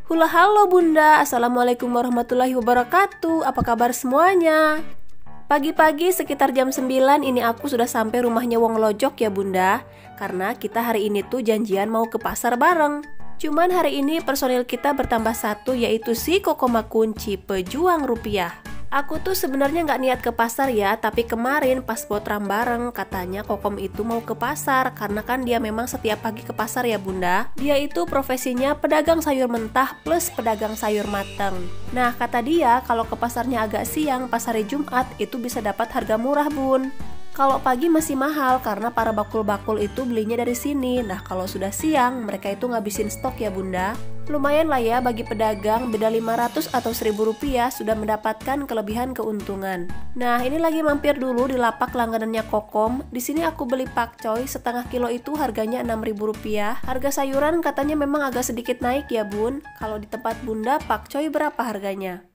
Halo Bunda, Assalamualaikum warahmatullahi wabarakatuh. Apa kabar semuanya? Pagi-pagi sekitar jam 9 ini aku sudah sampai rumahnya Wong Lojok ya Bunda. Karena kita hari ini tuh janjian mau ke pasar bareng. Cuman hari ini personil kita bertambah satu, yaitu si Kokoma Kunci, pejuang rupiah. Aku tuh sebenarnya nggak niat ke pasar ya, tapi kemarin pas botram bareng katanya Kokom itu mau ke pasar karena kan dia memang setiap pagi ke pasar ya Bunda. Dia itu profesinya pedagang sayur mentah plus pedagang sayur mateng. Nah kata dia kalau ke pasarnya agak siang pas hari Jumat itu bisa dapat harga murah Bun. Kalau pagi masih mahal karena para bakul-bakul itu belinya dari sini. Nah kalau sudah siang mereka itu ngabisin stok ya Bunda. Lumayan lah ya bagi pedagang, beda 500 atau 1000 rupiah sudah mendapatkan kelebihan keuntungan. Nah ini lagi mampir dulu di lapak langganannya Kokom. Di sini aku beli pakcoy setengah kilo itu harganya 6.000 rupiah. Harga sayuran katanya memang agak sedikit naik ya Bun. Kalau di tempat Bunda pakcoy berapa harganya?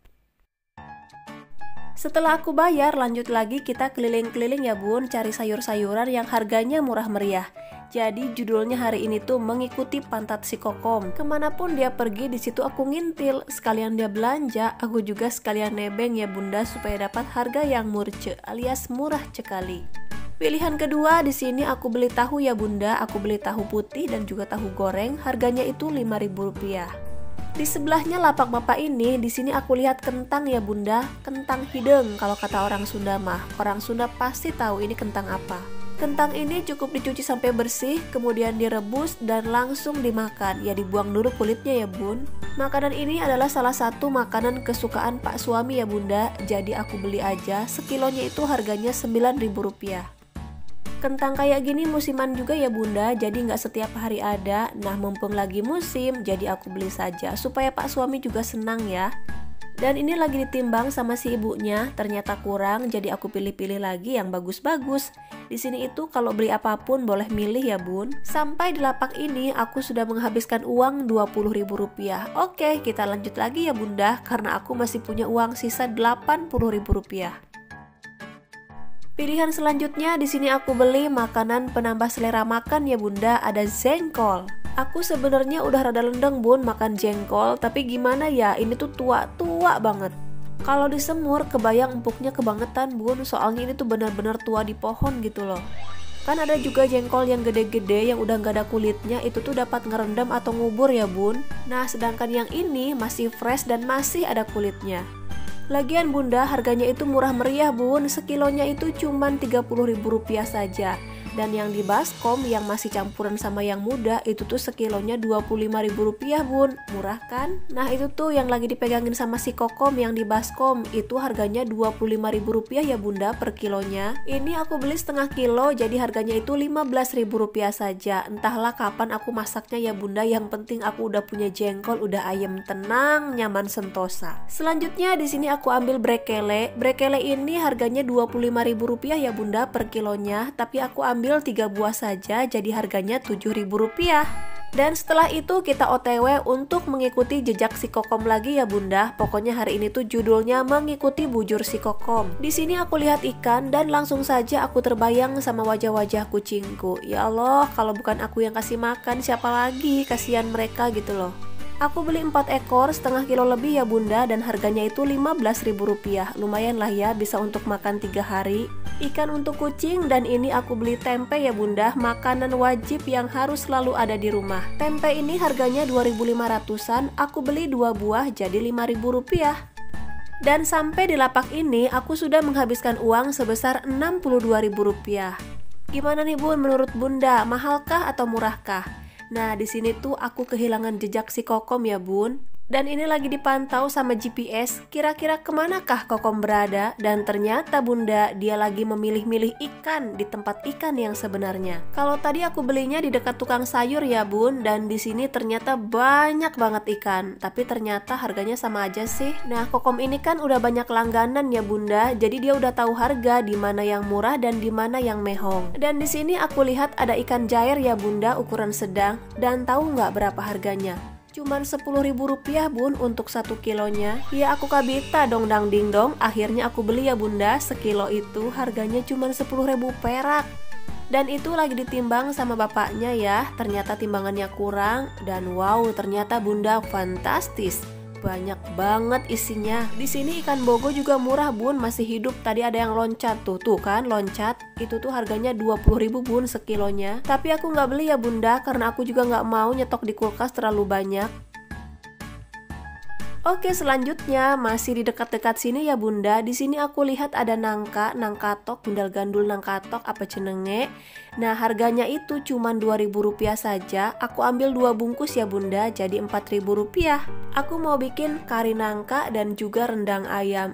Setelah aku bayar, lanjut lagi kita keliling-keliling ya Bun, cari sayur-sayuran yang harganya murah meriah. Jadi judulnya hari ini tuh mengikuti pantat si Kokom. Kemanapun dia pergi, di situ aku ngintil. Sekalian dia belanja, aku juga sekalian nebeng ya Bunda supaya dapat harga yang murce alias murah cekali. Pilihan kedua di sini aku beli tahu ya Bunda, aku beli tahu putih dan juga tahu goreng, harganya itu 5.000 rupiah. Di sebelahnya lapak bapak ini, di sini aku lihat kentang ya Bunda, kentang hideng kalau kata orang Sunda mah. Orang Sunda pasti tahu ini kentang apa. Kentang ini cukup dicuci sampai bersih, kemudian direbus dan langsung dimakan. Ya dibuang dulu kulitnya ya Bun. Makanan ini adalah salah satu makanan kesukaan Pak suami ya Bunda, jadi aku beli aja. Sekilonya itu harganya 9.000 rupiah. Kentang kayak gini musiman juga ya Bunda, jadi nggak setiap hari ada. Nah mumpung lagi musim, jadi aku beli saja supaya Pak suami juga senang ya. Dan ini lagi ditimbang sama si ibunya, ternyata kurang, jadi aku pilih-pilih lagi yang bagus-bagus. Di sini itu kalau beli apapun boleh milih ya Bun. Sampai di lapak ini aku sudah menghabiskan uang 20.000 rupiah. Oke, kita lanjut lagi ya Bunda, karena aku masih punya uang sisa 80.000 rupiah. Pilihan selanjutnya di sini aku beli makanan penambah selera makan ya Bunda, ada jengkol. Aku sebenarnya udah rada lendeng Bun makan jengkol, tapi gimana ya, ini tuh tua-tua banget. Kalau disemur kebayang empuknya kebangetan Bun, soalnya ini tuh benar-benar tua di pohon gitu loh. Kan ada juga jengkol yang gede-gede yang udah gak ada kulitnya, itu tuh dapat ngerendam atau ngubur ya Bun. Nah sedangkan yang ini masih fresh dan masih ada kulitnya. Lagian Bunda harganya itu murah meriah Bun, sekilonya itu cuman 30.000 rupiah saja. Dan yang di baskom yang masih campuran sama yang muda itu tuh sekilonya 25.000 rupiah Bun, murah kan? Nah itu tuh yang lagi dipegangin sama si Kokom yang di baskom itu harganya 25.000 rupiah ya Bunda per kilonya. Ini aku beli setengah kilo jadi harganya itu 15.000 rupiah saja. Entahlah kapan aku masaknya ya Bunda, yang penting aku udah punya jengkol, udah ayam tenang, nyaman sentosa. Selanjutnya di sini aku ambil brekele. Brekele ini harganya 25.000 rupiah ya Bunda per kilonya, tapi aku ambil 3 buah saja jadi harganya 7.000 rupiah. Dan setelah itu kita OTW untuk mengikuti jejak si Kokom lagi ya Bunda. Pokoknya hari ini tuh judulnya mengikuti bujur si Kokom. Di sini aku lihat ikan dan langsung saja aku terbayang sama wajah-wajah kucingku. Ya Allah, kalau bukan aku yang kasih makan siapa lagi, kasihan mereka gitu loh. Aku beli 4 ekor setengah kilo lebih ya Bunda, dan harganya itu 15.000 rupiah. Lumayan lah ya, bisa untuk makan 3 hari. Ikan untuk kucing, dan ini aku beli tempe ya Bunda, makanan wajib yang harus selalu ada di rumah. Tempe ini harganya 2.500-an, aku beli 2 buah jadi 5.000 rupiah. Dan sampai di lapak ini aku sudah menghabiskan uang sebesar 62.000 rupiah. Gimana nih Bun menurut Bunda, mahalkah atau murahkah? Nah di sini tuh aku kehilangan jejak si Kokom ya Bun. Dan ini lagi dipantau sama GPS, kira-kira kemanakah Kokom berada? Dan ternyata Bunda, dia lagi memilih-milih ikan di tempat ikan yang sebenarnya. Kalau tadi aku belinya di dekat tukang sayur ya Bun, dan di sini ternyata banyak banget ikan. Tapi ternyata harganya sama aja sih. Nah Kokom ini kan udah banyak langganan ya Bunda, jadi dia udah tahu harga di mana yang murah dan di mana yang mehong. Dan di sini aku lihat ada ikan jair ya Bunda ukuran sedang, dan tahu nggak berapa harganya? Cuman 10.000 rupiah Bun untuk 1 kilonya. Ya aku kabita dong dang ding dong. Akhirnya aku beli ya Bunda, sekilo itu harganya cuman 10.000 perak. Dan itu lagi ditimbang sama bapaknya ya. Ternyata timbangannya kurang. Dan wow, ternyata bunda fantastis. Banyak banget isinya. Di sini ikan bogo juga murah bun, masih hidup. Tadi ada yang loncat tuh kan loncat. Itu tuh harganya 20.000 bun sekilonya. Tapi aku nggak beli ya bunda, karena aku juga nggak mau nyetok di kulkas terlalu banyak. Oke, selanjutnya masih di dekat-dekat sini ya bunda. Di sini aku lihat ada nangka tok, gundal gandul nangka tok apa jenenge. Nah, harganya itu cuma 2.000 rupiah saja. Aku ambil 2 bungkus ya bunda, jadi 4.000 rupiah. Aku mau bikin kari nangka dan juga rendang ayam.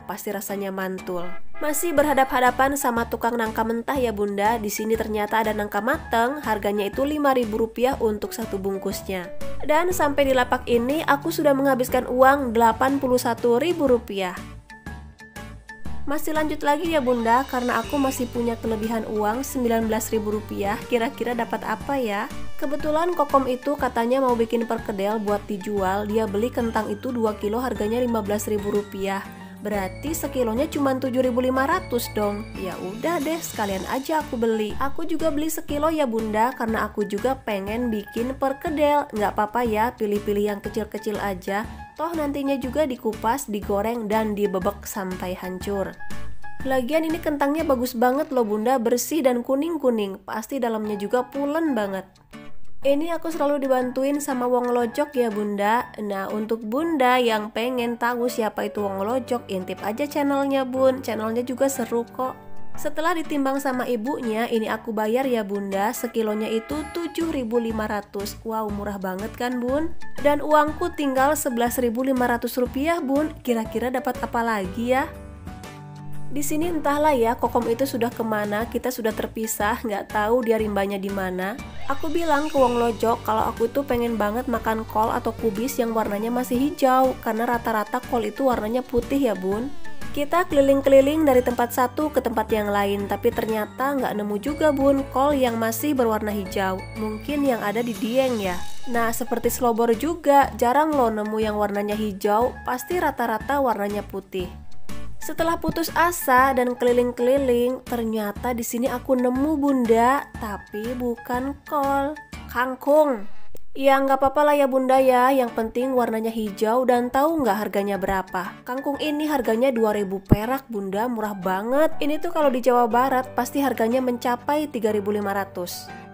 Pasti rasanya mantul. Masih berhadap-hadapan sama tukang nangka mentah ya bunda. Di sini ternyata ada nangka mateng, harganya itu 5.000 rupiah untuk satu bungkusnya. Dan sampai di lapak ini aku sudah menghabiskan uang 81.000 rupiah. Masih lanjut lagi ya bunda, karena aku masih punya kelebihan uang 19.000 rupiah. Kira-kira dapat apa ya? Kebetulan kokom itu katanya mau bikin perkedel buat dijual. Dia beli kentang itu 2 kilo harganya 15.000 rupiah. Berarti sekilonya cuma 7.500 dong. Ya udah deh, sekalian aja aku beli. Aku juga beli sekilo ya bunda, karena aku juga pengen bikin perkedel. Nggak apa-apa ya, pilih-pilih yang kecil-kecil aja. Toh nantinya juga dikupas, digoreng, dan dibebek sampai hancur. Lagian ini kentangnya bagus banget loh bunda, bersih dan kuning-kuning. Pasti dalamnya juga pulen banget. Ini aku selalu dibantuin sama Wong Lojok ya bunda. Nah, untuk bunda yang pengen tahu siapa itu Wong Lojok, intip aja channelnya bun. Channelnya juga seru kok. Setelah ditimbang sama ibunya, ini aku bayar ya bunda. Sekilonya itu 7.500. Wow, murah banget kan bun? Dan uangku tinggal 11.500 rupiah bun. Kira-kira dapat apa lagi ya? Di sini entahlah ya, kokom itu sudah kemana, kita sudah terpisah, nggak tahu dia rimbanya di mana. Aku bilang ke Wong Lojok kalau aku tuh pengen banget makan kol atau kubis yang warnanya masih hijau, karena rata-rata kol itu warnanya putih ya bun. Kita keliling-keliling dari tempat satu ke tempat yang lain, tapi ternyata nggak nemu juga bun kol yang masih berwarna hijau. Mungkin yang ada di Dieng ya. Nah, seperti Selobor juga, jarang loh nemu yang warnanya hijau, pasti rata-rata warnanya putih. Setelah putus asa dan keliling-keliling, ternyata di sini aku nemu bunda, tapi bukan kol, kangkung. Ya nggak apa-apa lah ya bunda ya, yang penting warnanya hijau. Dan tahu nggak harganya berapa? Kangkung ini harganya 2.000 perak bunda, murah banget. Ini tuh kalau di Jawa Barat pasti harganya mencapai 3.500.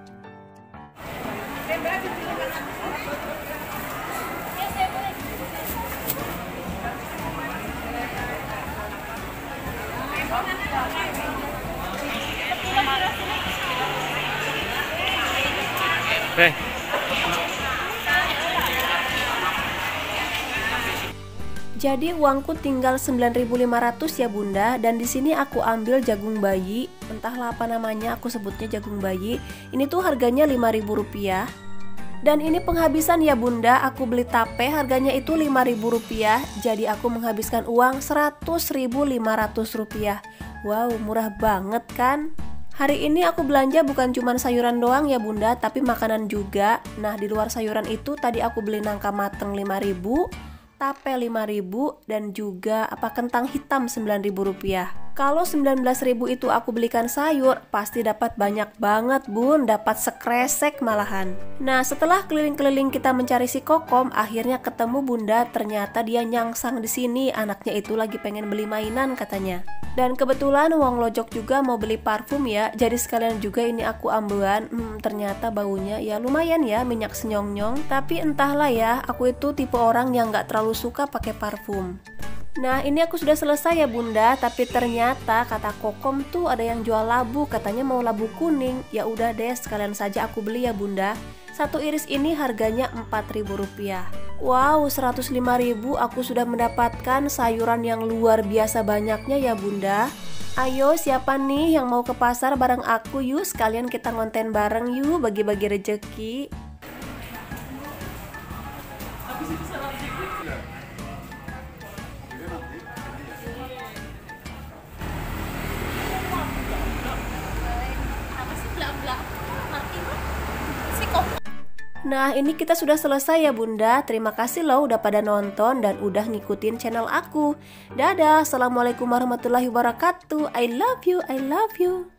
Jadi uangku tinggal 9.500 ya bunda. Dan di sini aku ambil jagung bayi, entahlah apa namanya, aku sebutnya jagung bayi. Ini tuh harganya 5.000 rupiah. Dan ini penghabisan ya bunda, aku beli tape harganya itu 5.000 rupiah. Jadi aku menghabiskan uang 100.500 rupiah. Wow, murah banget kan? Hari ini aku belanja bukan cuma sayuran doang ya bunda, tapi makanan juga. Nah, di luar sayuran itu tadi aku beli nangka mateng 5.000, tape 5.000, dan juga kentang hitam 9.000 rupiah. Kalau 19.000 itu aku belikan sayur, pasti dapat banyak banget bun, dapat sekresek malahan. Nah, setelah keliling-keliling kita mencari si kokom, akhirnya ketemu bunda. Ternyata dia nyangsang di sini, anaknya itu lagi pengen beli mainan katanya. Dan kebetulan Wong Lojok juga mau beli parfum ya, jadi sekalian juga ini aku ambelan. Ternyata baunya ya lumayan ya, minyak senyong-nyong. Tapi entahlah ya, aku itu tipe orang yang gak terlalu suka pakai parfum. Nah, ini aku sudah selesai ya bunda, tapi ternyata kata kokom tuh ada yang jual labu, katanya mau labu kuning. Ya udah deh, sekalian saja aku beli ya bunda. Satu iris ini harganya 4.000 rupiah. Wow, 105.000 aku sudah mendapatkan sayuran yang luar biasa banyaknya ya bunda. Ayo, siapa nih yang mau ke pasar bareng aku? Yuk, sekalian kita ngonten bareng yuk, bagi-bagi rejeki. Nah, ini kita sudah selesai ya bunda. Terima kasih loh udah pada nonton dan udah ngikutin channel aku. Dadah, assalamualaikum warahmatullahi wabarakatuh. I love you, I love you.